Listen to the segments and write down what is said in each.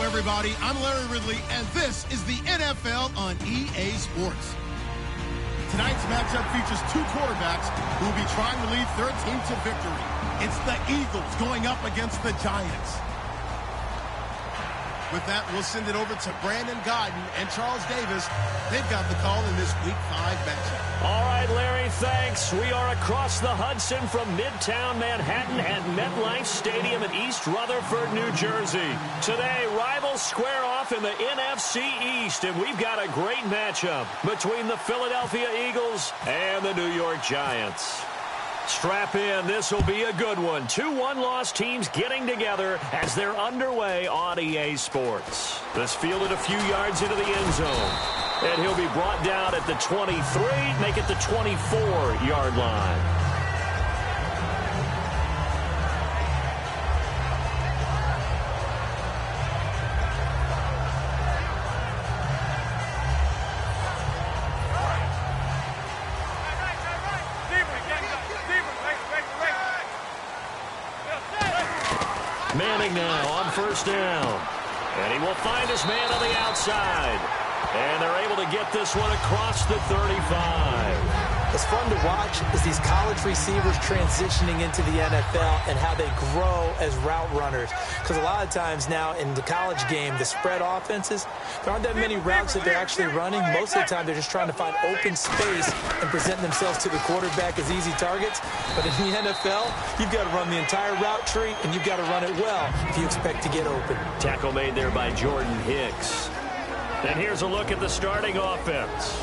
Everybody, I'm Larry Ridley, and this is the NFL on EA Sports. Tonight's matchup features two quarterbacks who will be trying to lead their team to victory. It's the Eagles going up against the Giants. With that, we'll send it over to Brandon Gaudin and Charles Davis. They've got the call in this Week 5 matchup. All right, Larry, thanks. We are across the Hudson from Midtown Manhattan at MetLife Stadium in East Rutherford, New Jersey. Today, rivals square off in the NFC East, and we've got a great matchup between the Philadelphia Eagles and the New York Giants. Strap in. This will be a good one. Two one-loss teams getting together as they're underway on EA Sports. This fielded a few yards into the end zone. And he'll be brought down at the 23, make it the 24-yard line. Manning now on first down. And he will find his man on the outside. And they're able to get this one across the 35. What's fun to watch is these college receivers transitioning into the NFL and how they grow as route runners. Because a lot of times now in the college game, the spread offenses, there aren't that many routes that they're actually running. Most of the time, they're just trying to find open space and present themselves to the quarterback as easy targets. But in the NFL, you've got to run the entire route tree, and you've got to run it well if you expect to get open. Tackle made there by Jordan Hicks. And here's a look at the starting offense.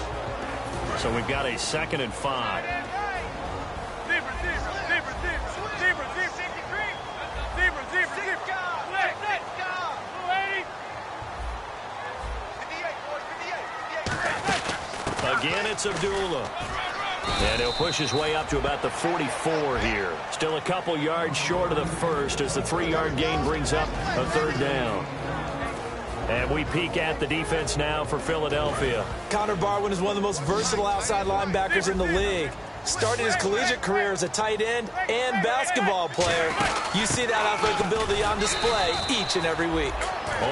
So we've got a 2nd and 5. Again, it's Abdullah. And he'll push his way up to about the 44 here. Still a couple yards short of the first as the 3-yard gain brings up a 3rd down. And we peek at the defense now for Philadelphia. Connor Barwin is one of the most versatile outside linebackers in the league. Started his collegiate career as a tight end and basketball player. You see that athletic ability on display each and every week.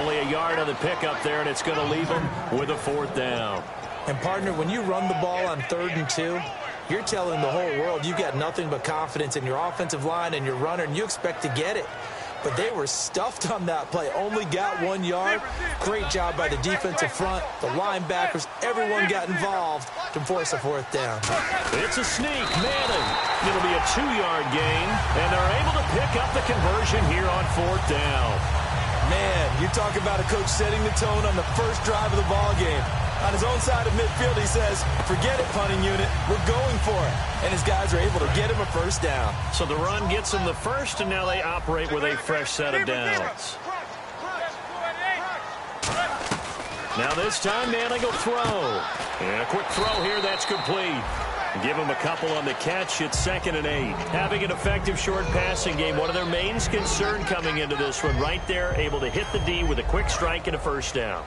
Only a yard on the pickup there, and it's going to leave him with a 4th down. And, partner, when you run the ball on 3rd and 2, you're telling the whole world you've got nothing but confidence in your offensive line and your runner, and you expect to get it. But they were stuffed on that play. Only got 1 yard. Great job by the defensive front. The linebackers, everyone got involved to force a 4th down. It's a sneak. Manning. It'll be a 2-yard gain, and they're able to pick up the conversion here on 4th down. Man, you talk about a coach setting the tone on the first drive of the ball game. On his own side of midfield, he says, forget it, punting unit. We're going for it. And his guys are able to get him a 1st down. So the run gets him the first, and now they operate with a fresh set of downs. Now this time, Manning will throw. And a quick throw here, that's complete. Give him a couple on the catch. It's 2nd and 8. Having an effective short passing game, one of their main concern coming into this one, right there, able to hit the D with a quick strike and a 1st down.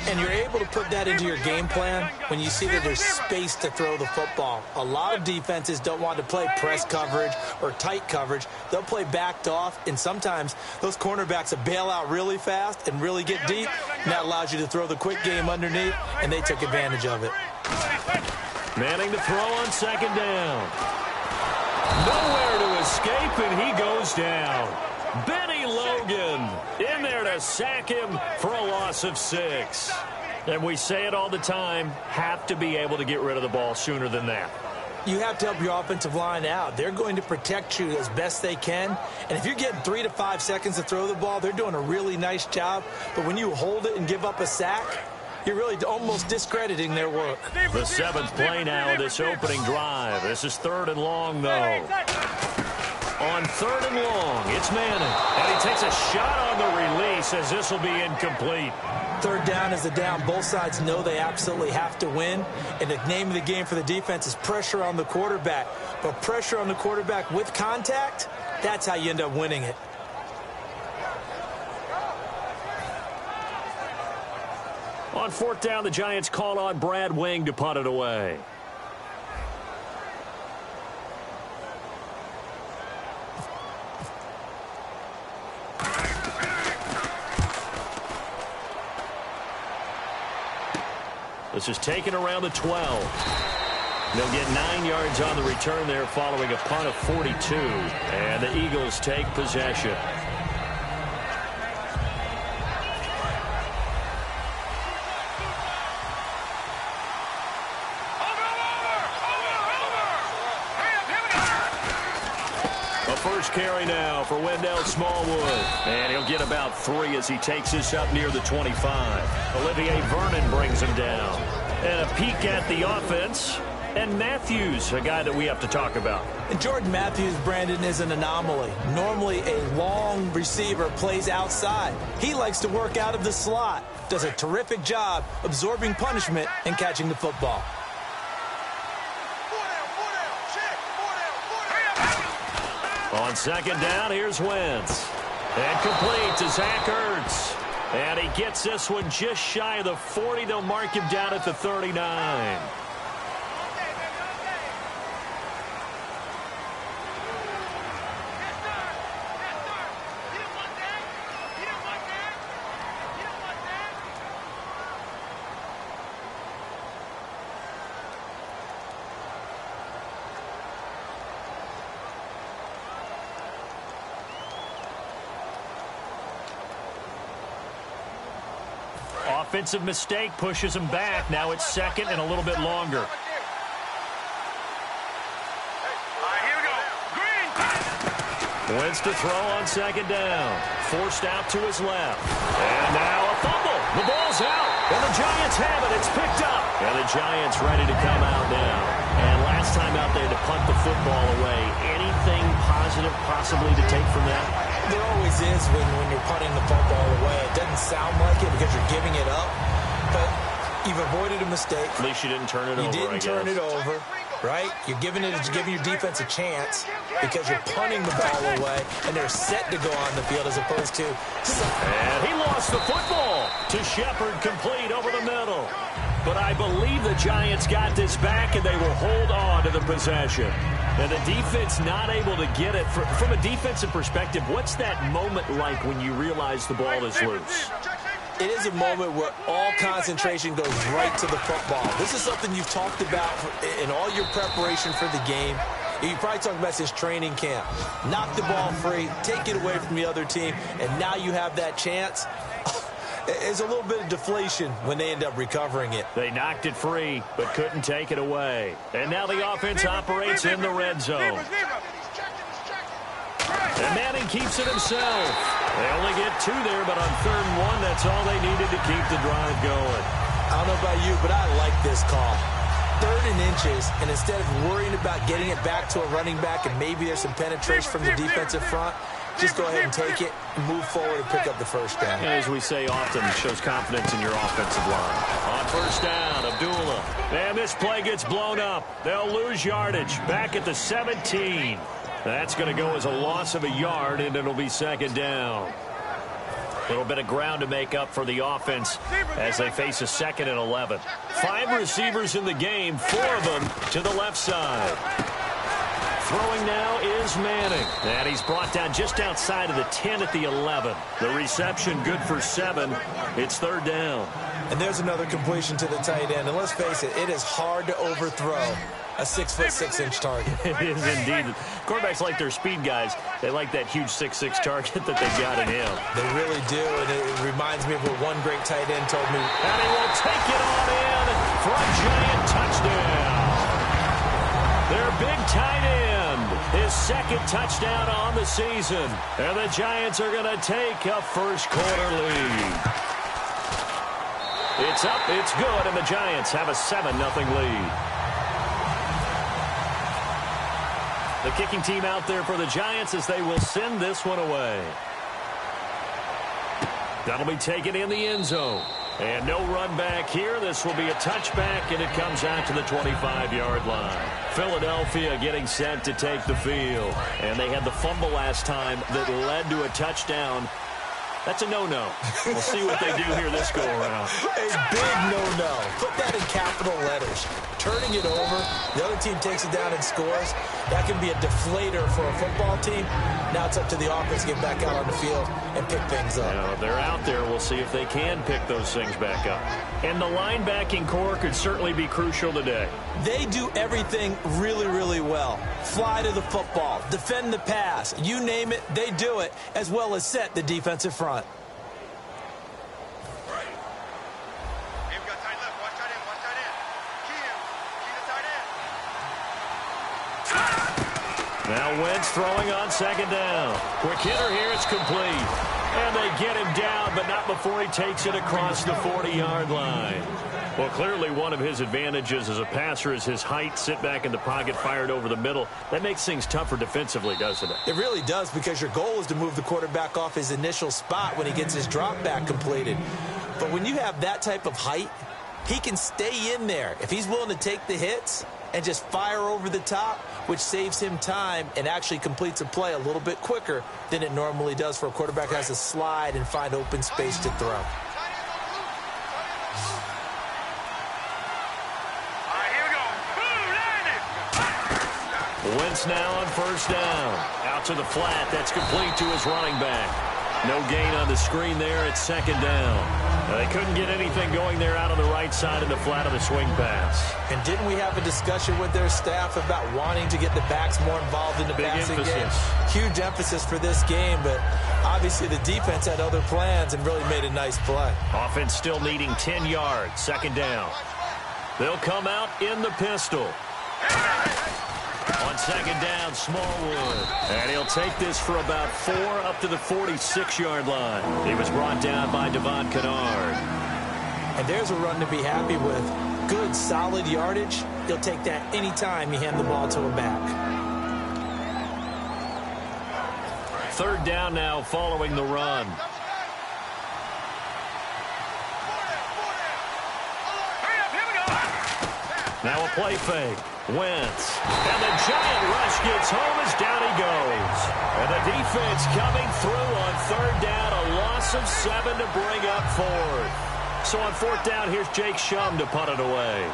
And you're able to put that into your game plan when you see that there's space to throw the football. A lot of defenses don't want to play press coverage or tight coverage. They'll play backed off, and sometimes those cornerbacks will bail out really fast and really get deep, and that allows you to throw the quick game underneath, and they took advantage of it. Manning to throw on 2nd down. Nowhere to escape, and he goes down. Benny Logan in there to sack him for a loss of 6. And we say it all the time, have to be able to get rid of the ball sooner than that. You have to help your offensive line out. They're going to protect you as best they can. And if you're getting 3 to 5 seconds to throw the ball, they're doing a really nice job. But when you hold it and give up a sack, you're really almost discrediting their work. The 7th play now of this opening drive. This is 3rd and long, though. On 3rd and long, it's Manning. And he takes a shot on the release as this will be incomplete. 3rd down is the down. Both sides know they absolutely have to win. And the name of the game for the defense is pressure on the quarterback. But pressure on the quarterback with contact, that's how you end up winning it. On fourth down, the Giants call on Brad Wing to punt it away. This is taken around the 12. They'll get 9 yards on the return there following a punt of 42. And the Eagles take possession. A first carry now for Wendell Smallwood. And he'll get about 3 as he takes this up near the 25. Olivier Vernon brings him down. And a peek at the offense. And Matthews, a guy that we have to talk about. And Jordan Matthews, Brandon, is an anomaly. Normally, a long receiver plays outside. He likes to work out of the slot. Does a terrific job absorbing punishment and catching the football. On second down, here's Wentz. And complete to Zach Ertz. And he gets this one just shy of the 40. They'll mark him down at the 39. Offensive mistake pushes him back. Now it's second and a little bit longer. Wentz to throw on second down. Forced out to his left. And now a fumble. The ball's out. And the Giants have it. It's picked up. And the Giants ready to come out now. And last time out there to punt the football away. Anything positive possibly to take from that? There always is when you're punting the football away. It doesn't sound like it because you're giving it up, but you've avoided a mistake. At least you didn't turn it over, You didn't turn it over, right? You're giving your defense a chance because you're punting the ball away, and they're set to go on the field as opposed to... And he lost the football to Shepard, complete over the middle. But I believe the Giants got this back, and they will hold on to the possession. And the defense not able to get it. From a defensive perspective, what's that moment like when you realize the ball is loose? It is a moment where all concentration goes right to the football. This is something you've talked about in all your preparation for the game. You probably talked about since training camp. Knock the ball free, take it away from the other team, and now you have that chance. There's a little bit of deflation when they end up recovering it. They knocked it free, but couldn't take it away. And now the offense operates in the red zone. And Manning keeps it himself. They only get 2 there, but on 3rd and 1, that's all they needed to keep the drive going. I don't know about you, but I like this call. 3rd and inches, and instead of worrying about getting it back to a running back and maybe there's some penetration from the defensive front, just go ahead and take it, move forward, and pick up the first down. And as we say often, it shows confidence in your offensive line. On first down, Abdullah. And this play gets blown up. They'll lose yardage. Back at the 17. That's going to go as a loss of a yard, and it'll be second down. A little bit of ground to make up for the offense as they face a 2nd and 11. 5 receivers in the game, 4 of them to the left side. Throwing now is Manning. And he's brought down just outside of the 10 at the 11. The reception good for 7. It's 3rd down. And there's another completion to the tight end. And let's face it, it is hard to overthrow a 6'6" target. It is indeed. Quarterbacks like their speed guys. They like that huge 6'6" target that they got in him. They really do. And it reminds me of what one great tight end told me. And he will take it on in for a giant touchdown. Their big tight end, his 2nd touchdown on the season. And the Giants are going to take a first-quarter lead. It's up, it's good, and the Giants have a 7-0 lead. The kicking team out there for the Giants as they will send this one away. That'll be taken in the end zone. And no run back here. This will be a touchback, and it comes out to the 25-yard line. Philadelphia getting set to take the field. And they had the fumble last time that led to a touchdown. That's a no-no. We'll see what they do here this go-around. A big no-no. Put that in capital letters. Turning it over, the other team takes it down and scores. That can be a deflator for a football team. Now it's up to the offense to get back out on the field and pick things up. Now, if they're out there, we'll see if they can pick those things back up. And the linebacking core could certainly be crucial today. They do everything really, really well. Fly to the football, defend the pass, you name it, they do it, as well as set the defensive front. Now Wentz throwing on second down. Quick hitter here, it's complete. And they get him down, but not before he takes it across the 40-yard line. Well, clearly one of his advantages as a passer is his height. Sit back in the pocket, fired over the middle. That makes things tougher defensively, doesn't it? It really does, because your goal is to move the quarterback off his initial spot when he gets his drop back completed. But when you have that type of height, he can stay in there if he's willing to take the hits and just fire over the top, which saves him time and actually completes a play a little bit quicker than it normally does for a quarterback who has to slide and find open space to throw. Wentz now on first down. Out to the flat. That's complete to his running back. No gain on the screen there. It's second down. They couldn't get anything going there out on the right side of the flat of the swing pass. And didn't we have a discussion with their staff about wanting to get the backs more involved in the passing game? Huge emphasis for this game, but obviously the defense had other plans and really made a nice play. Offense still needing 10 yards. Second down. They'll come out in the pistol. On second down, Smallwood. And he'll take this for about 4 up to the 46-yard line. He was brought down by Devon Kennard. And there's a run to be happy with. Good, solid yardage. He'll take that anytime you hand the ball to a back. Third down now following the run. Now a play fake. Wentz. And the giant rush gets home as down he goes. And the defense coming through on third down. A loss of 7 to bring up fourth. So on fourth down, here's Jake Shum to punt it away.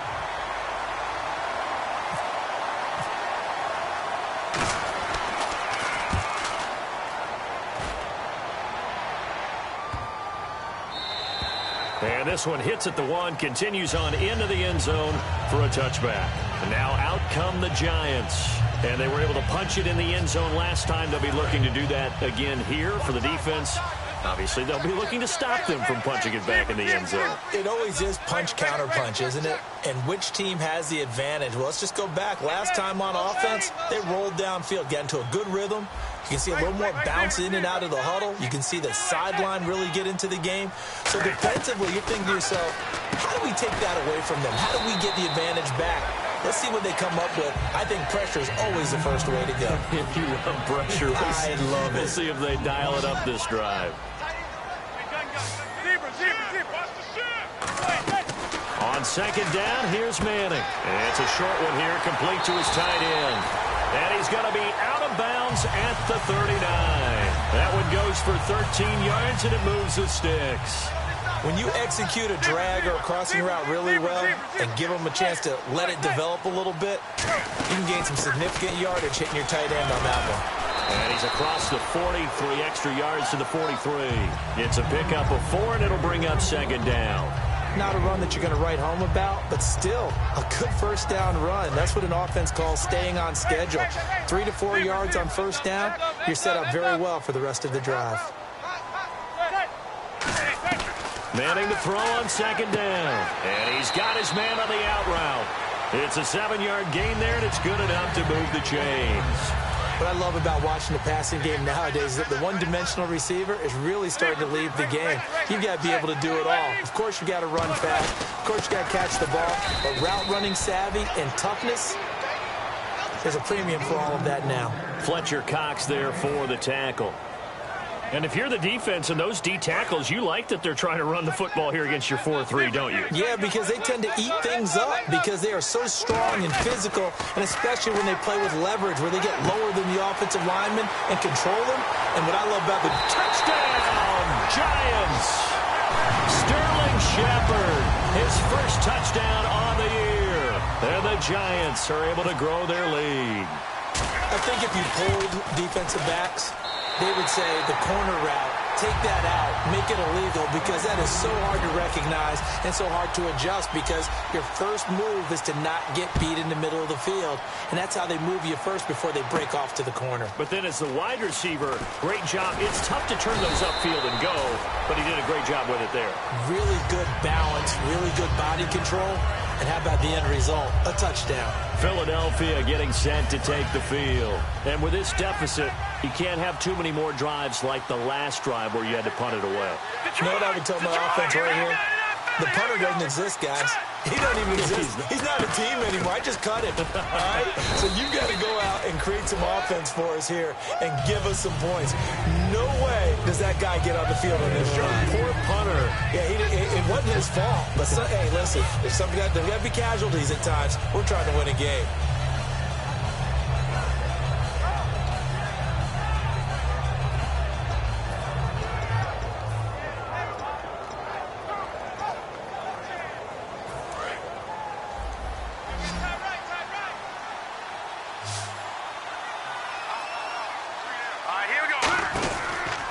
And this one hits at the 1, continues on into the end zone for a touchback. And now out come the Giants. And they were able to punch it in the end zone last time. They'll be looking to do that again here for the defense. Obviously, they'll be looking to stop them from punching it back in the end zone. It always is punch, counter punch, isn't it? And which team has the advantage? Well, let's just go back. Last time on offense, they rolled downfield, got into a good rhythm. You can see a little more bounce in and out of the huddle. You can see the sideline really get into the game. So defensively, you're thinking to yourself, how do we take that away from them? How do we get the advantage back? Let's see what they come up with. I think pressure is always the first way to go. If you love pressure, I love it. We'll see if they dial it up this drive. On second down, here's Manning. And it's a short one here, complete to his tight end. And he's going to be out of bounds at the 39. That one goes for 13 yards, and it moves the sticks. When you execute a drag or a crossing route really well and give them a chance to let it develop a little bit, you can gain some significant yardage hitting your tight end on that one. And he's across the 40, 3 extra yards to the 43. It's a pickup of 4, and it'll bring up second down. Not a run that you're going to write home about, but still a good first down run. That's what an offense calls staying on schedule. 3 to 4 yards on first down, you're set up very well for the rest of the drive. Manning to throw on second down. And he's got his man on the out route. It's a 7-yard gain there, and it's good enough to move the chains. What I love about watching the passing game nowadays is that the one-dimensional receiver is really starting to leave the game. You've got to be able to do it all. Of course, you've got to run fast. Of course, you've got to catch the ball. But route running savvy and toughness, there's a premium for all of that now. Fletcher Cox there for the tackle. And if you're the defense and those D tackles, you like that they're trying to run the football here against your 4-3, don't you? Yeah, because they tend to eat things up because they are so strong and physical, and especially when they play with leverage where they get lower than the offensive linemen and control them. And what I love about the touchdown! Giants. Sterling Shepard, his first touchdown on the year. And the Giants are able to grow their lead. I think if you polled defensive backs, they would say the corner route, take that out, make it illegal, because that is so hard to recognize and so hard to adjust, because your first move is to not get beat in the middle of the field. And that's how they move you first before they break off to the corner. But then as the wide receiver, great job. It's tough to turn those upfield and go, but he did a great job with it there. Really good balance, really good body control. And how about the end result? A touchdown. Philadelphia getting set to take the field. And with this deficit, you can't have too many more drives like the last drive where you had to punt it away. You know what I would tell my offense right here? The punter doesn't exist, guys. He doesn't even exist. He's not a team anymore. I just cut him. All right? So you've got to go out and create some offense for us here and give us some points. No way does that guy get on the field on this drive. Poor punter. Yeah, it wasn't his fault. But, hey, listen, there's got to be casualties at times. We're trying to win a game.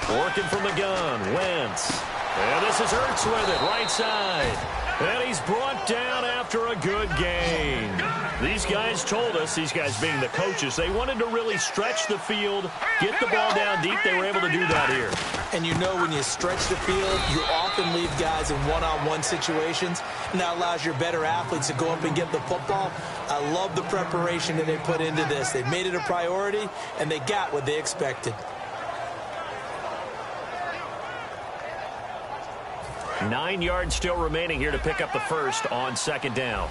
Working from the gun, Wentz. And this is Ertz with it, right side. And he's brought down after a good gain. These guys told us, these guys being the coaches, they wanted to really stretch the field, get the ball down deep. They were able to do that here. And you know when you stretch the field, you often leave guys in one-on-one situations, and that allows your better athletes to go up and get the football. I love the preparation that they put into this. They made it a priority, and they got what they expected. 9 yards still remaining here to pick up the first on second down.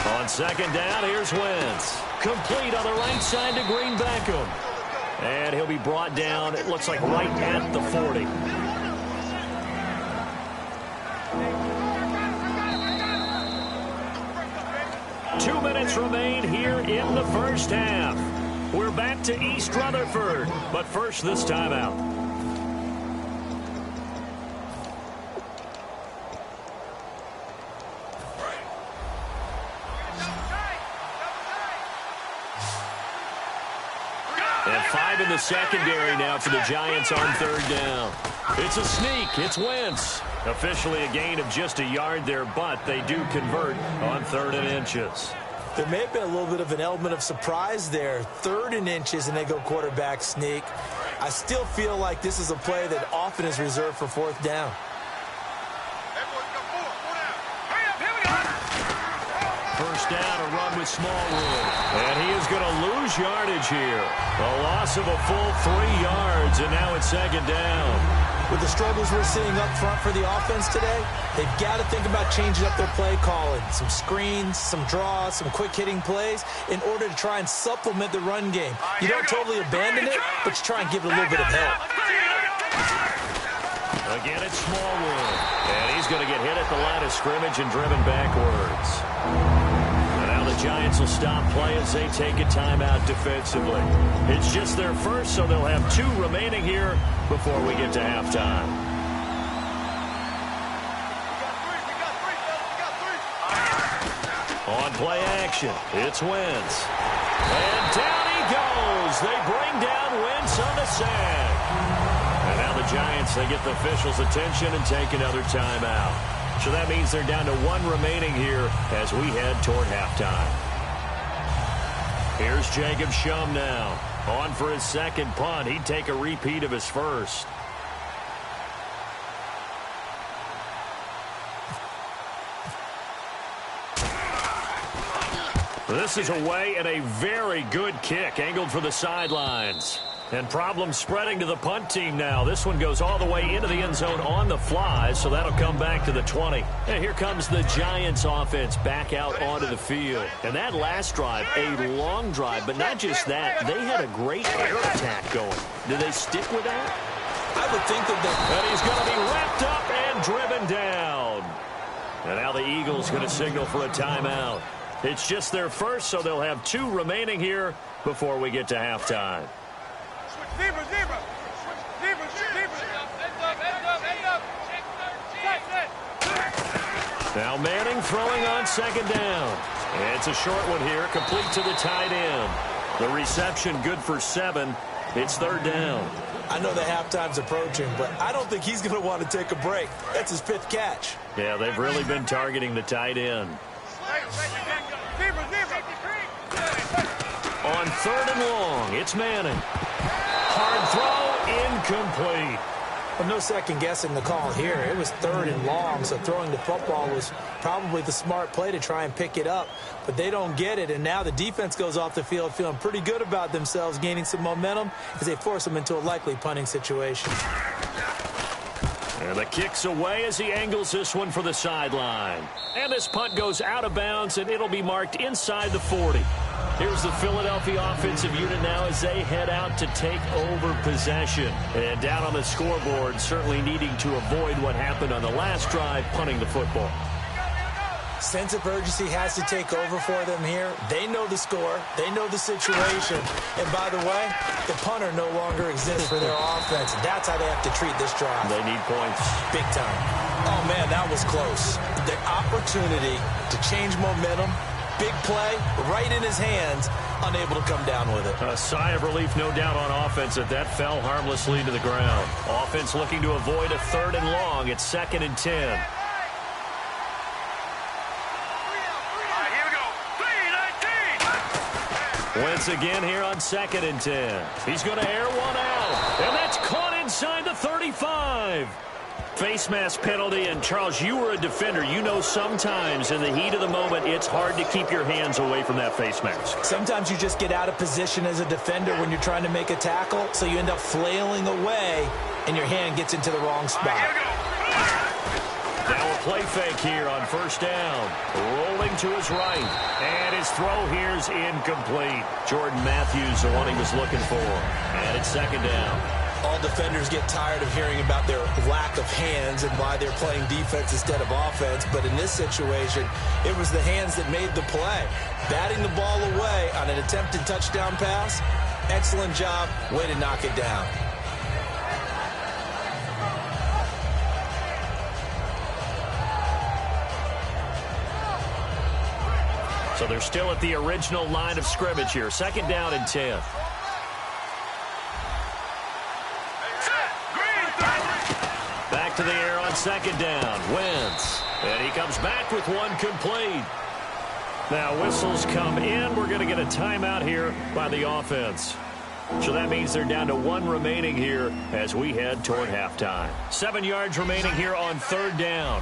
On second down, here's Wentz. Complete on the right side to Green Beckham. And he'll be brought down, it looks like right at the 40. Two minutes remain here in the first half. We're back to East Rutherford, but first this timeout. And 5 in the secondary now for the Giants on third down. It's a sneak. It's Wentz. Officially a gain of just a yard there, but they do convert on 3rd and inches. There may have been a little bit of an element of surprise there. 3rd and inches, and they go quarterback sneak. I still feel like this is a play that often is reserved for 4th down. First down, a run with Smallwood. And he is going to lose yardage here. A loss of a full 3 yards, and now it's second down. With the struggles we're seeing up front for the offense today, they've got to think about changing up their play calling. Some screens, some draws, some quick-hitting plays in order to try and supplement the run game. You don't totally abandon it, but you try and give it a little bit of help. Again, it's Smallwood. And he's going to get hit at the line of scrimmage and driven backwards. And now the Giants will stop play as they take a timeout defensively. It's just their first, so they'll have 2 remaining here before we get to halftime. On play action, it's Wentz. And down he goes. They bring down Wentz on the sack. And now the Giants, they get the officials' attention and take another timeout. So that means they're down to 1 remaining here as we head toward halftime. Here's Jacob Shum now. On for his second punt. He'd take a repeat of his first. This is away and a very good kick angled for the sidelines. And problems spreading to the punt team now. This one goes all the way into the end zone on the fly, so that'll come back to the 20. And here comes the Giants offense back out onto the field. And that last drive, a long drive, but not just that. They had a great air attack going. Do they stick with that? I would think that And he's going to be wrapped up and driven down. And now the Eagles going to signal for a timeout. It's just their first, so they'll have 2 remaining here before we get to halftime. Now Manning throwing on second down. It's a short one here, complete to the tight end. The reception good for 7. It's third down. I know the halftime's approaching, but I don't think he's going to want to take a break. That's his 5th catch. Yeah, they've really been targeting the tight end. On third and long, it's Manning. Hard throw, incomplete. Well, no second guessing the call here. It was third and long, so throwing the football was probably the smart play to try and pick it up. But they don't get it, and now the defense goes off the field feeling pretty good about themselves, gaining some momentum as they force them into a likely punting situation. And the kick's away as he angles this one for the sideline. And this punt goes out of bounds, and it'll be marked inside the 40. Here's the Philadelphia offensive unit now as they head out to take over possession. And down on the scoreboard, certainly needing to avoid what happened on the last drive, punting the football. Sense of urgency has to take over for them here. They know the score. They know the situation. And by the way, the punter no longer exists for their offense. That's how they have to treat this drive. They need points. Big time. Oh, man, that was close. The opportunity to change momentum, big play, right in his hands, unable to come down with it. A sigh of relief, no doubt, on offense that fell harmlessly to the ground. Offense looking to avoid a third and long. It's 2nd and 10. Wentz again here on 2nd and 10. He's going to air one out. And that's caught inside the 35. Face mask penalty. And, Charles, you were a defender. You know sometimes in the heat of the moment it's hard to keep your hands away from that face mask. Sometimes you just get out of position as a defender when you're trying to make a tackle, so you end up flailing away, and your hand gets into the wrong spot. Now a play fake here on first down. Rolling to his right. And his throw here's incomplete. Jordan Matthews, the one he was looking for. And it's 2nd down. All defenders get tired of hearing about their lack of hands and why they're playing defense instead of offense. But in this situation, it was the hands that made the play. Batting the ball away on an attempted touchdown pass. Excellent job. Way to knock it down. So they're still at the original line of scrimmage here. 2nd down and 10. Back to the air on 2nd down. Wentz. And he comes back with one complete. Now whistles come in. We're going to get a timeout here by the offense. So that means they're down to 1 remaining here as we head toward halftime. 7 yards remaining here on 3rd down.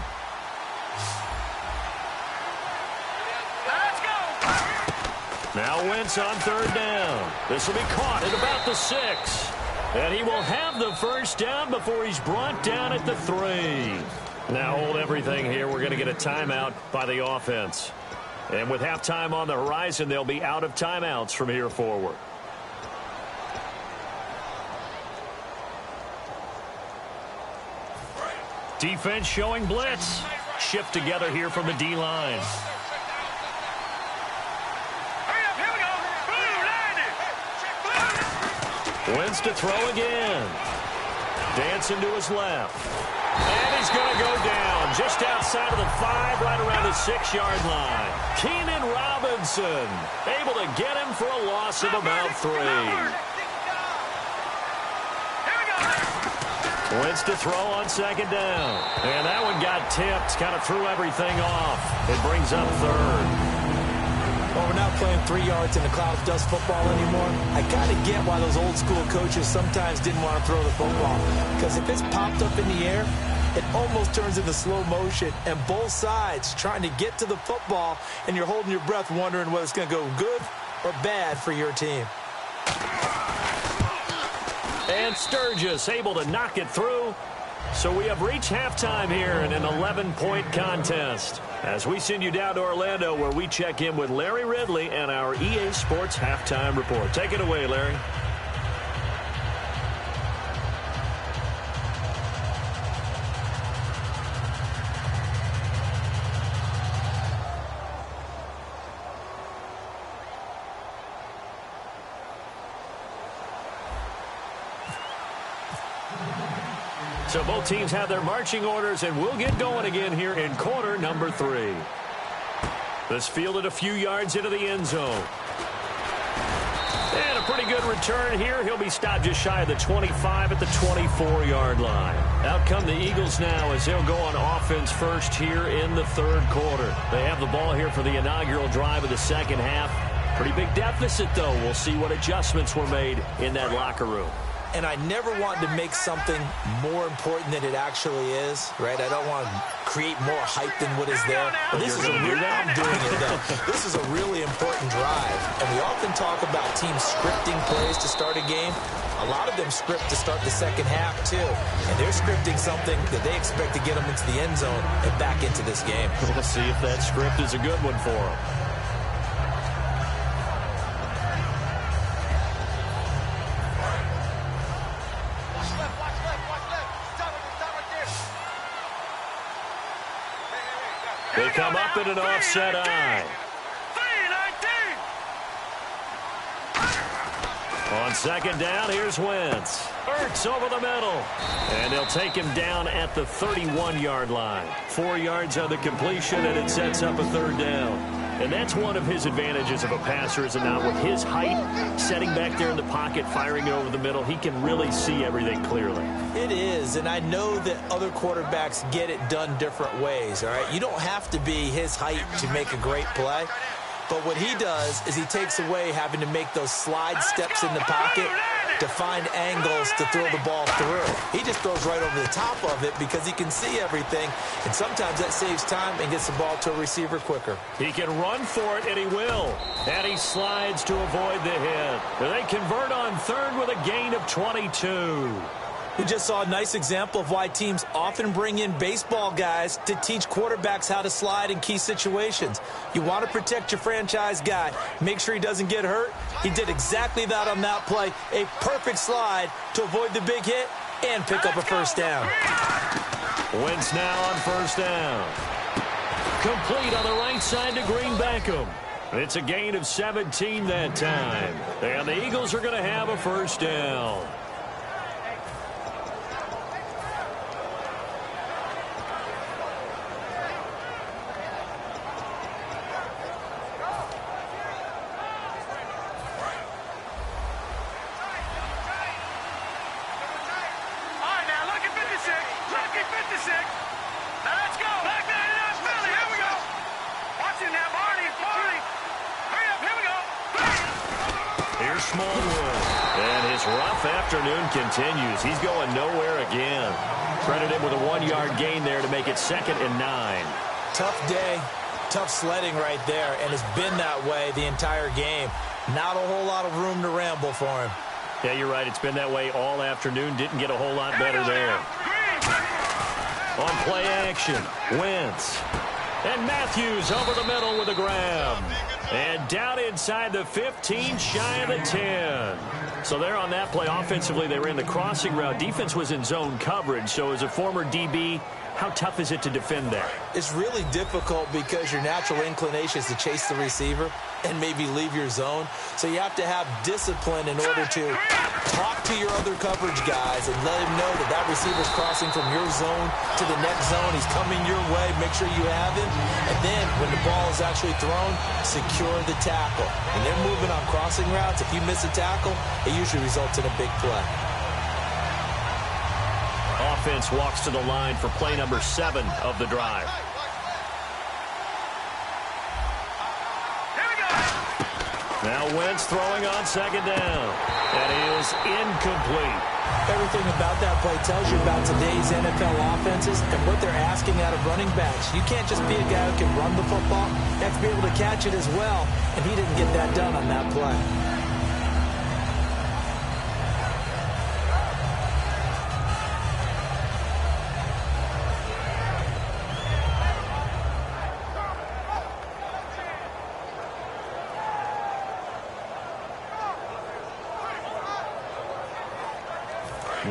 Now Wentz on 3rd down. This will be caught at about the 6. And he will have the first down before he's brought down at the 3. Now hold everything here. We're going to get a timeout by the offense. And with halftime on the horizon, they'll be out of timeouts from here forward. Defense showing blitz. Shift together here from the D-line. Wentz to throw again. Dancing to his left. And he's going to go down just outside of the 5, right around the 6-yard line. Keenan Robinson able to get him for a loss of about 3. Wentz to throw on 2nd down. And that one got tipped, kind of threw everything off. It brings up 3rd. Well, we're not playing 3 yards in the cloud of dust football anymore. I kind of get why those old school coaches sometimes didn't want to throw the football. Because if it's popped up in the air, it almost turns into slow motion. And both sides trying to get to the football, and you're holding your breath wondering whether it's going to go good or bad for your team. And Sturgis able to knock it through. So we have reached halftime here in an 11-point contest. As we send you down to Orlando, where we check in with Larry Ridley and our EA Sports Halftime Report. Take it away, Larry. So both teams have their marching orders, and we'll get going again here in quarter number 3. This fielded a few yards into the end zone. And a pretty good return here. He'll be stopped just shy of the 25 at the 24-yard line. Out come the Eagles now as they'll go on offense first here in the third quarter. They have the ball here for the inaugural drive of the second half. Pretty big deficit, though. We'll see what adjustments were made in that locker room. And I never want to make something more important than it actually is, right? I don't want to create more hype than what is there. But this is I'm doing it, though. This is a really important drive. And we often talk about teams scripting plays to start a game. A lot of them script to start the second half, too. And they're scripting something that they expect to get them into the end zone and back into this game. We'll see if that script is a good one for them. They come up in an offset eye. On second down, here's Wentz. Ertz over the middle. And they'll take him down at the 31-yard line. 4 yards on the completion, and it sets up a third down. And that's one of his advantages of a passer, is it not? With his height, setting back there in the pocket, firing it over the middle, he can really see everything clearly. It is, and I know that other quarterbacks get it done different ways, all right? You don't have to be his height to make a great play. But what he does is he takes away having to make those slide steps in the pocket to find angles to throw the ball through. He just throws right over the top of it because he can see everything, and sometimes that saves time and gets the ball to a receiver quicker. He can run for it, and he will. And he slides to avoid the hit. They convert on third with a gain of 22. We just saw a nice example of why teams often bring in baseball guys to teach quarterbacks how to slide in key situations. You want to protect your franchise guy. Make sure he doesn't get hurt. He did exactly that on that play. A perfect slide to avoid the big hit and pick up a first down. Wentz now on first down. Complete on the right side to Green Beckham. It's a gain of 17 that time. And the Eagles are going to have a first down. Smallwood. And his rough afternoon continues. He's going nowhere again. Credit him with a 1-yard gain there to make it 2nd and 9. Tough day, tough sledding right there, and it's been that way the entire game. Not a whole lot of room to ramble for him. Yeah, you're right. It's been that way all afternoon. Didn't get a whole lot better there. On play action, Wentz. And Matthews over the middle with a grab. And down inside the 15, shy of the 10. So there on that play, offensively, they ran the crossing route. Defense was in zone coverage. So as a former DB, how tough is it to defend there? It's really difficult because your natural inclination is to chase the receiver and maybe leave your zone. So you have to have discipline in order to talk to your other coverage guys and let him know that that receiver's crossing from your zone to the next zone. He's coming your way. Make sure you have him. And then when the ball is actually thrown, secure the tackle. When they're moving on crossing routes, if you miss a tackle, it usually results in a big play. Offense walks to the line for play number 7 of the drive. Now Wentz throwing on second down. That is incomplete. Everything about that play tells you about today's NFL offenses and what they're asking out of running backs. You can't just be a guy who can run the football. You have to be able to catch it as well, and he didn't get that done on that play.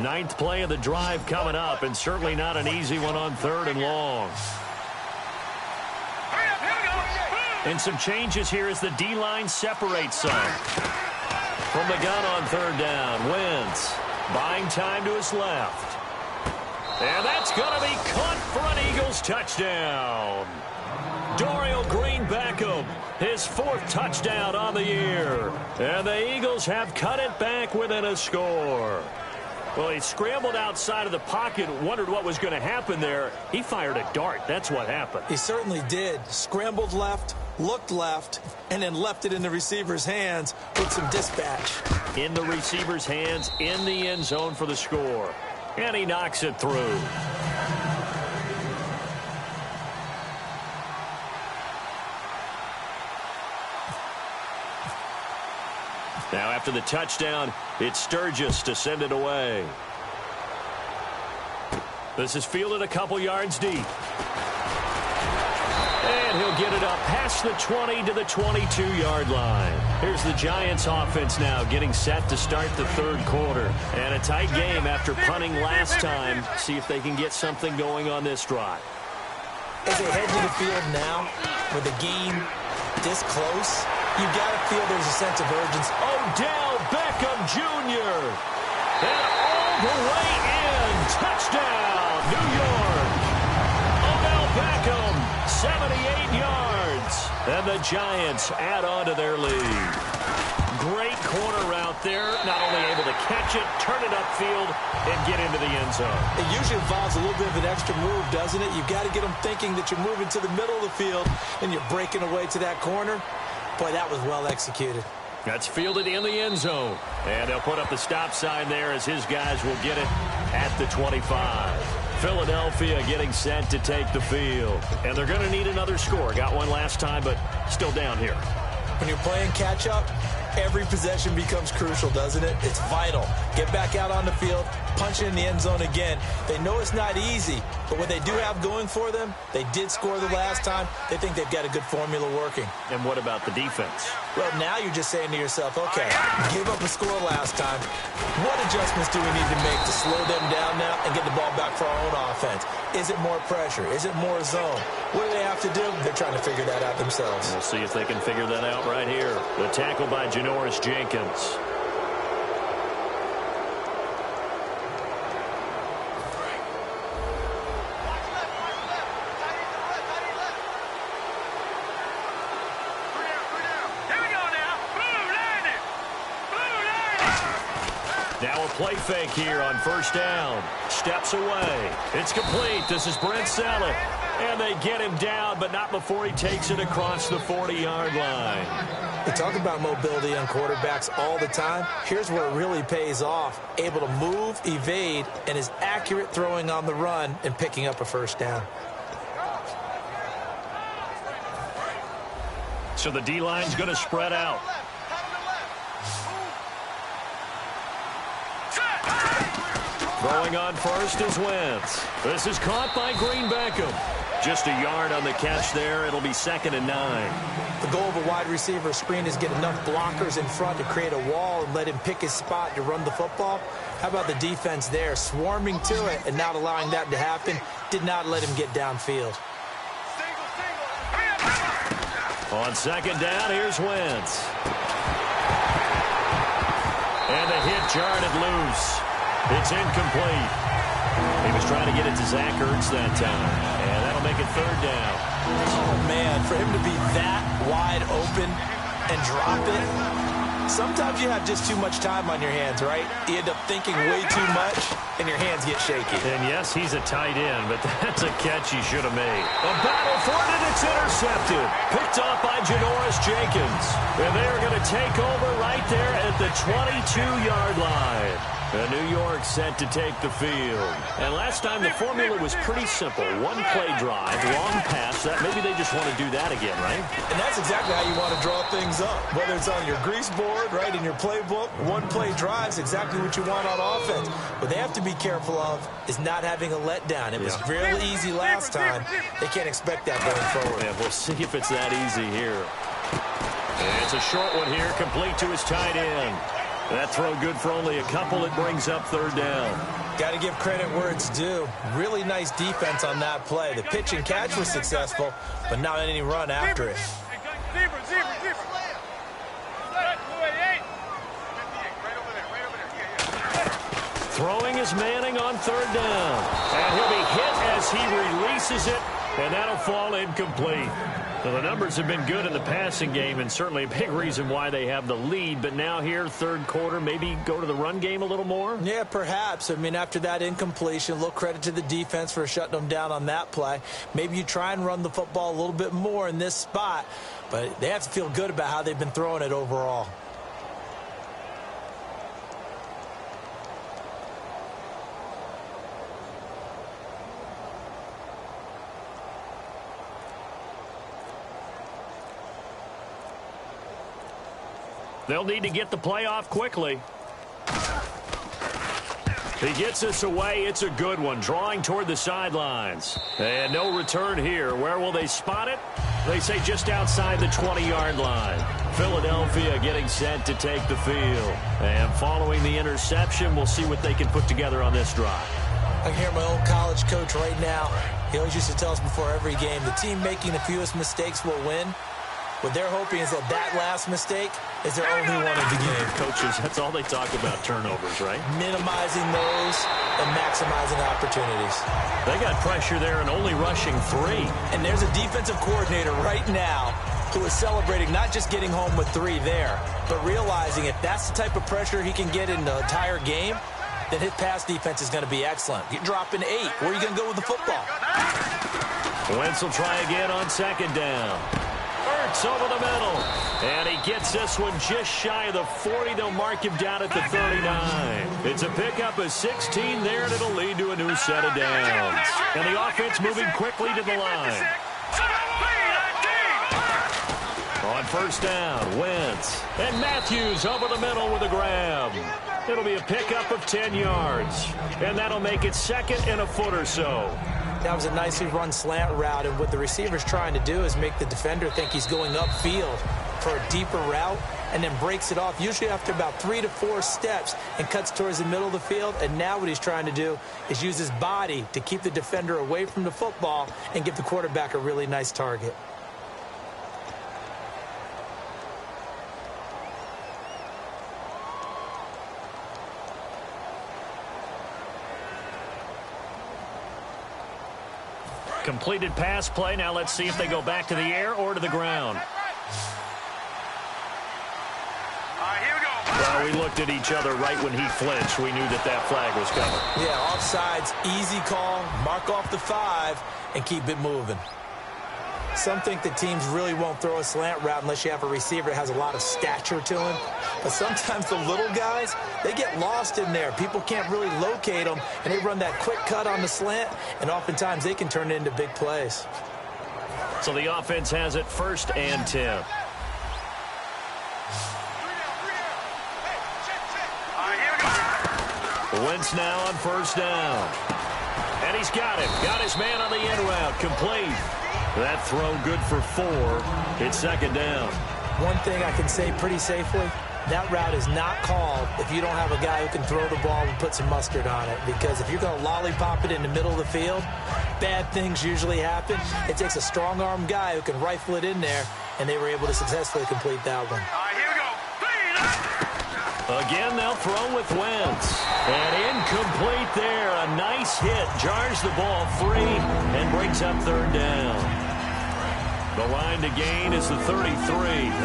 Ninth play of the drive coming up, and certainly not an easy one on 3rd and long. And some changes here as the D-line separates some. From the gun on 3rd down, Wentz buying time to his left. And that's going to be caught for an Eagles touchdown. Dorial Green-Beckham, his 4th touchdown on the year. And the Eagles have cut it back within a score. Well, he scrambled outside of the pocket, wondered what was going to happen there. He fired a dart. That's what happened. He certainly did. Scrambled left, looked left, and then left it in the receiver's hands with some dispatch. In the receiver's hands, in the end zone for the score. And he knocks it through. Now after the touchdown, it's Sturgis to send it away. This is fielded a couple yards deep. And he'll get it up past the 20 to the 22-yard line. Here's the Giants offense now getting set to start the 3rd quarter. And a tight game after punting last time. See if they can get something going on this drive. As they head to the field now, with the game this close, you've got to feel there's a sense of urgency. Odell Beckham Jr. And all the way in. Touchdown, New York. Odell Beckham, 78 yards. And the Giants add on to their lead. Great corner route there. Not only able to catch it, turn it upfield, and get into the end zone. It usually involves a little bit of an extra move, doesn't it? You've got to get them thinking that you're moving to the middle of the field and you're breaking away to that corner. Boy, that was well executed. That's fielded in the end zone. And they'll put up the stop sign there as his guys will get it at the 25. Philadelphia getting set to take the field. And they're going to need another score. Got one last time, but still down here. When you're playing catch-up, every possession becomes crucial, doesn't it? It's vital. Get back out on the field, punch it in the end zone again. They know it's not easy, but what they do have going for them, they did score the last time. They think they've got a good formula working. And what about the defense? Well, now you're just saying to yourself, okay, gave up a score last time. What adjustments do we need to make to slow them down now and get the ball back for our own offense? Is it more pressure? Is it more zone? What do they have to do? They're trying to figure that out themselves. We'll see if they can figure that out right here. The tackle by Janoris Jenkins. Now a play fake here on first down. Steps away. It's complete. This is Brent Celek. And they get him down, but not before he takes it across the 40-yard line. We talk about mobility on quarterbacks all the time. Here's where it really pays off. Able to move, evade, and is accurate throwing on the run and picking up a first down. So the D-line's going to spread out. Throwing on first is Wentz. This is caught by Green-Beckham. Just a yard on the catch there. It'll be 2nd and 9. The goal of a wide receiver screen is get enough blockers in front to create a wall and let him pick his spot to run the football. How about the defense there? Swarming to it and not allowing that to happen. Did not let him get downfield. On 2nd down, here's Wentz. And the hit jarred it loose. It's incomplete. He was trying to get it to Zach Ertz that time. And that'll make it 3rd down. Oh, man, for him to be that wide open and drop it. Sometimes you have just too much time on your hands, right? You end up thinking way too much, and your hands get shaky. And yes, he's a tight end, but that's a catch he should have made. A battle for it, and it's intercepted. Picked off by Janoris Jenkins. And they are going to take over right there at the 22-yard line. New York set to take the field. And last time the formula was pretty simple. One play drive, long pass. Maybe they just want to do that again, right? And that's exactly how you want to draw things up. Whether it's on your grease board, right, in your playbook, one play drive is exactly what you want on offense. What they have to be careful of is not having a letdown. It was really easy last time. They can't expect that going forward. Yeah, we'll see if it's that easy here. And it's a short one here, complete to his tight end. That throw good for only a couple. It brings up 3rd down. Got to give credit where it's due. Really nice defense on that play. The pitch and catch was successful, but not any run after it. Throwing is Manning on third down. And he'll be hit as he releases it, and that'll fall incomplete. Well, the numbers have been good in the passing game, and certainly a big reason why they have the lead. But now here, third quarter, maybe go to the run game a little more? Yeah, perhaps. I mean, after that incompletion, a little credit to the defense for shutting them down on that play. Maybe you try and run the football a little bit more in this spot, but they have to feel good about how they've been throwing it overall. They'll need to get the play off quickly. He gets this away. It's a good one. Drawing toward the sidelines. And no return here. Where will they spot it? They say just outside the 20-yard line. Philadelphia getting set to take the field. And following the interception, we'll see what they can put together on this drive. I can hear my old college coach right now. He always used to tell us before every game, the team making the fewest mistakes will win. What they're hoping is that last mistake is their only one of the game. Coaches, that's all they talk about, turnovers, right? Minimizing those and maximizing opportunities. They got pressure there and only rushing 3. And there's a defensive coordinator right now who is celebrating not just getting home with 3 there, but realizing if that's the type of pressure he can get in the entire game, then his pass defense is going to be excellent. You're dropping 8. Where are you going to go with the football? Wentz will try again on second down. Hurts over the middle. And he gets this one just shy of the 40. They'll mark him down at the 39. It's a pickup of 16 there, and it'll lead to a new set of downs. And the offense moving quickly to the line. On first down, Wentz. And Matthews over the middle with a grab. It'll be a pickup of 10 yards. And that'll make it second and a foot or so. That was a nicely run slant route, and what the receiver's trying to do is make the defender think he's going upfield for a deeper route and then breaks it off, usually after about 3 to 4 steps, and cuts towards the middle of the field. And now what he's trying to do is use his body to keep the defender away from the football and give the quarterback a really nice target. Completed pass play. Now let's see if they go back to the air or to the ground. Here we go. Well, we looked at each other right when he flinched. We knew that flag was coming. Yeah, offsides, easy call, mark off the 5, and keep it moving. Some think that teams really won't throw a slant route unless you have a receiver that has a lot of stature to him. But sometimes the little guys, they get lost in there. People can't really locate them, and they run that quick cut on the slant, and oftentimes they can turn it into big plays. So the offense has it 1st and 10. Wentz now on first down. And he's got him. Got his man on the in route. Complete. That throw good for 4. It's second down. One thing I can say pretty safely, that route is not called if you don't have a guy who can throw the ball and put some mustard on it. Because if you're going to lollipop it in the middle of the field, bad things usually happen. It takes a strong-arm guy who can rifle it in there, and they were able to successfully complete that one. Here we go. Again, they'll throw with Wentz. And incomplete there. A nice hit. Jars the ball free and brings up third down. The line to gain is the 33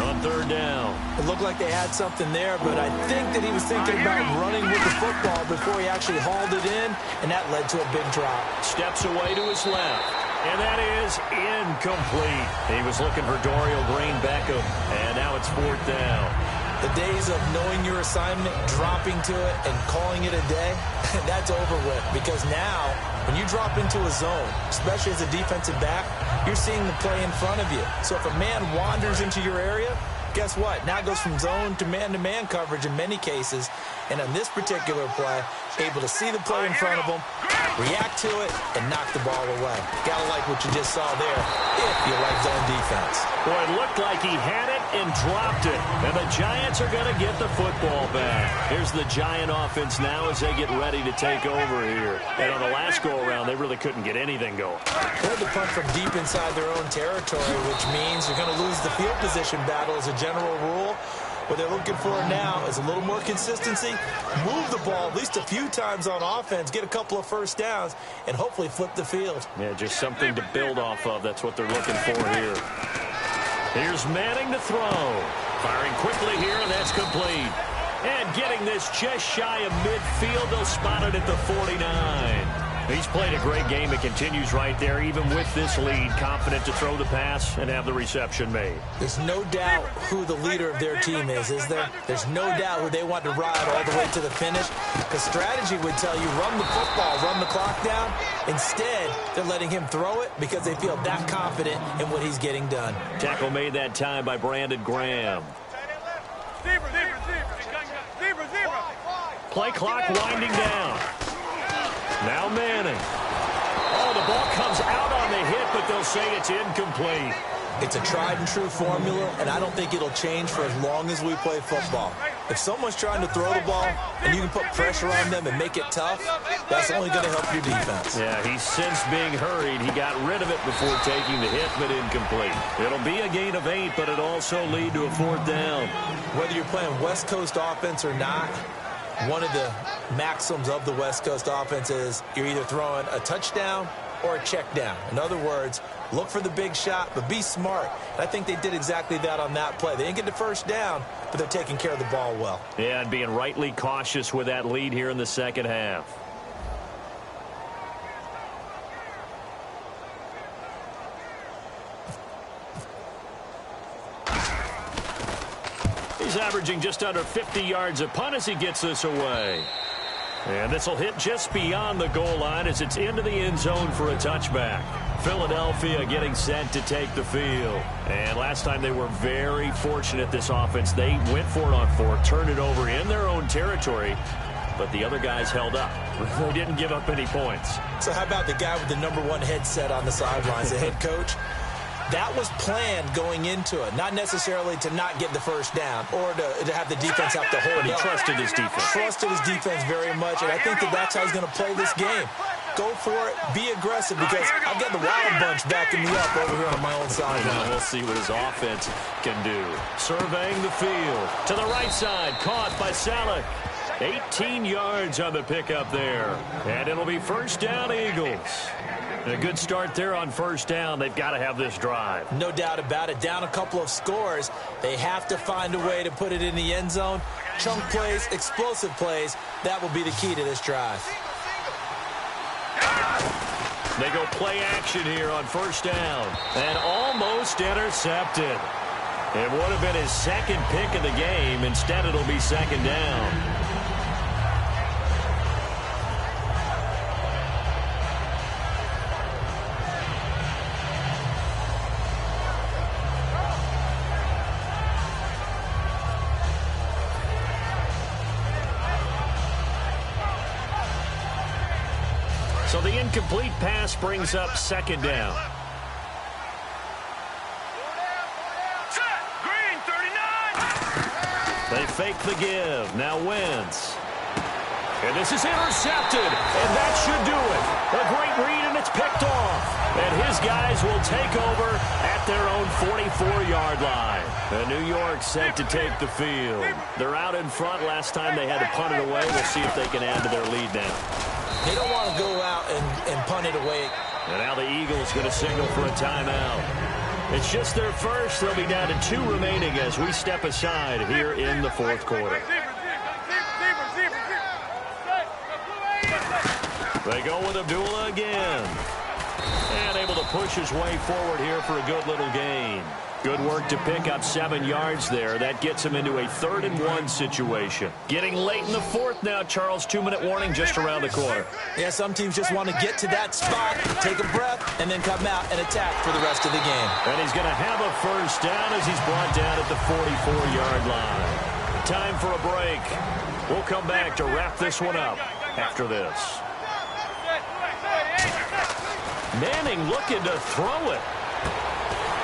on third down. It looked like they had something there, but I think that he was thinking about running with the football before he actually hauled it in, and that led to a big drop. Steps away to his left. And that is incomplete. He was looking for Dorial Green-Beckham, and now it's 4th down. The days of knowing your assignment, dropping to it, and calling it a day, that's over with. Because now, when you drop into a zone, especially as a defensive back, you're seeing the play in front of you. So if a man wanders into your area, guess what? Now it goes from zone to man coverage in many cases. And on this particular play, able to see the play in front of him, react to it, and knock the ball away. Gotta like what you just saw there if you like zone defense. Boy, it looked like he had it and dropped it. And the Giants are going to get the football back. Here's the Giant offense now as they get ready to take over here. And on the last go-around, they really couldn't get anything going. They had to punt from deep inside their own territory, which means you're going to lose the field position battle as a general rule. What they're looking for now is a little more consistency, move the ball at least a few times on offense, get a couple of first downs, and hopefully flip the field. Yeah, just something to build off of. That's what they're looking for here. Here's Manning to throw. Firing quickly here, and that's complete. And getting this just shy of midfield, they'll spot it at the 49. He's played a great game. It continues right there, even with this lead, confident to throw the pass and have the reception made. There's no doubt who the leader of their team is there? There's no doubt who they want to ride all the way to the finish. The strategy would tell you run the football, run the clock down. Instead, they're letting him throw it because they feel that confident in what he's getting done. Tackle made that time by Brandon Graham. Play clock winding down. Now Manning. Oh, the ball comes out on the hit, but they'll say it's incomplete. It's a tried-and-true formula, and I don't think it'll change for as long as we play football. If someone's trying to throw the ball and you can put pressure on them and make it tough, that's only going to help your defense. Yeah, he's since being hurried. He got rid of it before taking the hit, but incomplete. It'll be a gain of 8, but it'll also lead to a 4th down. Whether you're playing West Coast offense or not, one of the maxims of the West Coast offense is you're either throwing a touchdown or a check down. In other words, look for the big shot, but be smart. And I think they did exactly that on that play. They didn't get the first down, but they're taking care of the ball well. Yeah, and being rightly cautious with that lead here in the second half. He's averaging just under 50 yards a punt as he gets this away. And this will hit just beyond the goal line as it's into the end zone for a touchback. Philadelphia getting set to take the field. And last time they were very fortunate, this offense. They went for it on 4th, turned it over in their own territory, but the other guys held up. They didn't give up any points. So how about the guy with the #1 headset on the sidelines, the head coach? That was planned going into it, not necessarily to not get the first down or to have the defense have to hold But he up. trusted his defense. Trusted his defense very much, and I think that's how he's going to play this game. Go for it, be aggressive, because I've got the Wild Bunch backing me up over here on my own side. Now we'll see what his offense can do. Surveying the field. To the right side, caught by Salek. 18 yards on the pickup there. And it'll be 1st down, Eagles. A good start there on 1st down. They've got to have this drive. No doubt about it. Down a couple of scores. They have to find a way to put it in the end zone. Chunk plays, explosive plays. That will be the key to this drive. They go play action here on 1st down. And almost intercepted. It would have been his 2nd pick of the game. Instead, it'll be 2nd down. So the incomplete pass brings up 2nd down. Green, 39. They fake the give. Now Wentz. And this is intercepted. And that should do it. A great read, and it's picked off. And his guys will take over at their own 44-yard line. And New York set to take the field. They're out in front. Last time they had to punt it away. We'll see if they can add to their lead now. They don't want to go out and punt it away. And now the Eagles going to signal for a timeout. It's just their first. They'll be down to 2 remaining as we step aside here in the 4th quarter. They go with Abdullah again. And able to push his way forward here for a good little gain. Good work to pick up 7 yards there. That gets him into a 3rd and 1 situation. Getting late in the 4th now, Charles. 2-minute warning just around the corner. Yeah, some teams just want to get to that spot, take a breath, and then come out and attack for the rest of the game. And he's going to have a 1st down as he's brought down at the 44-yard line. Time for a break. We'll come back to wrap this one up after this. Manning looking to throw it.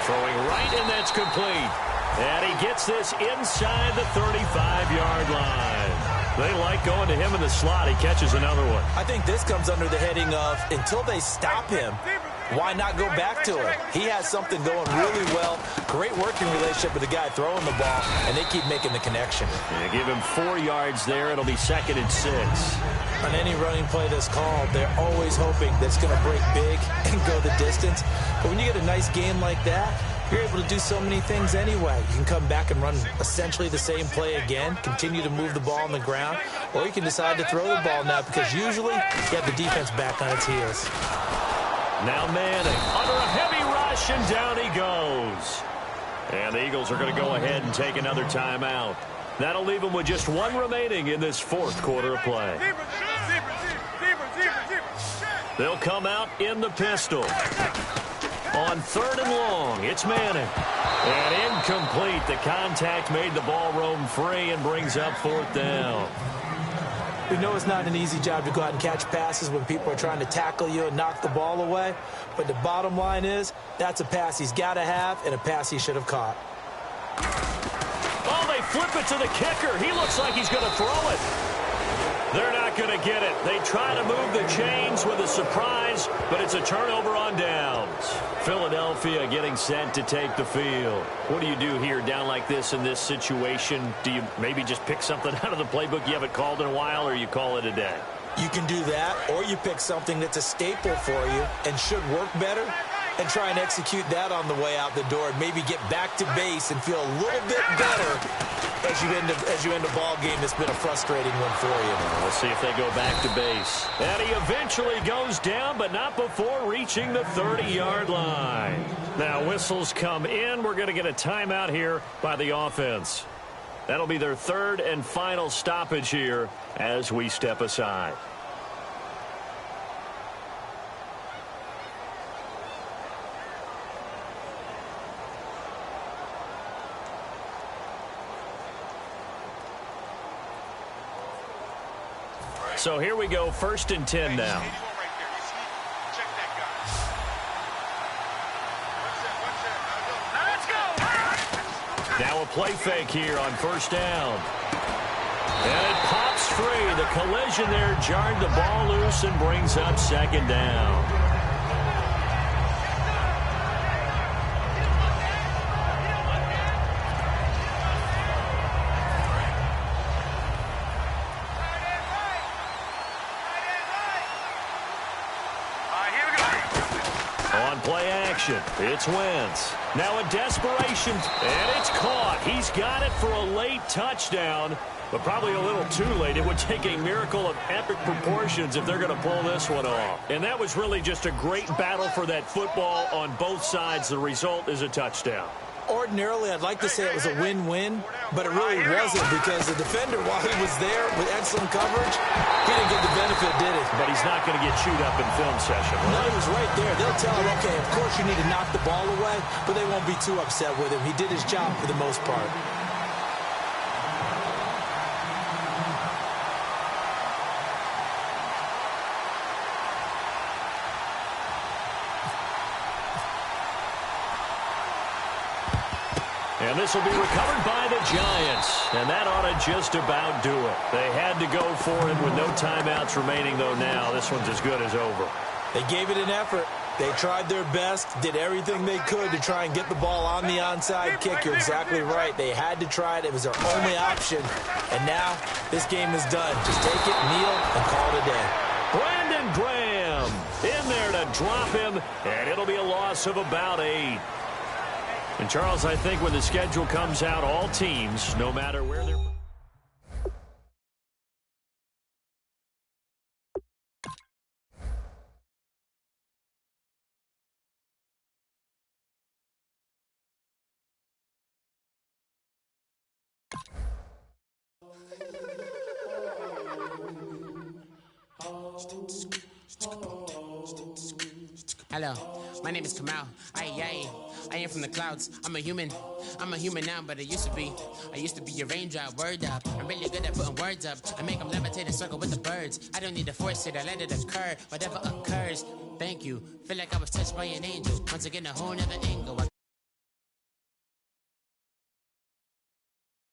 Throwing right, and that's complete. And he gets this inside the 35-yard line. They like going to him in the slot. He catches another one. I think this comes under the heading of, until they stop him, why not go back to it? He has something going really well. Great working relationship with the guy throwing the ball, and they keep making the connection. Yeah, give him 4 yards there. It'll be 2nd and 6. On any running play that's called, they're always hoping that's going to break big and go the distance. But when you get a nice game like that, you're able to do so many things anyway. You can come back and run essentially the same play again, continue to move the ball on the ground, or you can decide to throw the ball now because usually you have the defense back on its heels. Now Manning under a heavy rush, and down he goes. And the Eagles are going to go ahead and take another timeout. That'll leave them with just 1 remaining in this 4th quarter of play. They'll come out in the pistol. On 3rd and long, it's Manning. And incomplete. The contact made the ball roam free and brings up 4th down. We know it's not an easy job to go out and catch passes when people are trying to tackle you and knock the ball away. But the bottom line is, that's a pass he's got to have and a pass he should have caught. Oh, they flip it to the kicker. He looks like he's going to throw it. They're not going to get it. They try to move the chains with a surprise, but it's a turnover on downs. Philadelphia getting set to take the field. What do you do here down like this in this situation? Do you maybe just pick something out of the playbook you haven't called in a while, or you call it a day? You can do that, or you pick something that's a staple for you and should work better and try and execute that on the way out the door and maybe get back to base and feel a little bit better as you end a ball game that's been a frustrating one for you. Let's see if they go back to base. And he eventually goes down, but not before reaching the 30-yard line. Now whistles come in. We're going to get a timeout here by the offense. That'll be their 3rd and final stoppage here as we step aside. So here we go, 1st and 10 now. Now a play fake here on 1st down. And it pops free. The collision there jarred the ball loose and brings up 2nd down. It's Wentz. Now a desperation, and it's caught. He's got it for a late touchdown, but probably a little too late. It would take a miracle of epic proportions if they're going to pull this one off. And that was really just a great battle for that football on both sides. The result is a touchdown. Ordinarily, I'd like to say it was a win-win, but it really wasn't because the defender, while he was there with excellent coverage, he didn't get the benefit, did he? But he's not going to get chewed up in film session. Right? No, he was right there. They'll tell him, okay, of course you need to knock the ball away, but they won't be too upset with him. He did his job for the most part. And this will be recovered by the Giants. And that ought to just about do it. They had to go for it with no timeouts remaining, though now. This one's as good as over. They gave it an effort. They tried their best, did everything they could to try and get the ball on the onside kick. You're exactly right. They had to try it. It was their only option. And now this game is done. Just take it, kneel, and call it a day. Brandon Graham in there to drop him, and it'll be a loss of about 8. And, Charles, I think when the schedule comes out, all teams, no matter where they're... Hello, my name is Kamal. I am from the clouds. I'm a human now, but I used to be a raindrop, word up. I'm really good at putting words up. I make them levitate and circle with the birds. I don't need to force it, I let it occur. Whatever occurs, thank you. Feel like I was touched by an angel. Once again, a whole nother angle.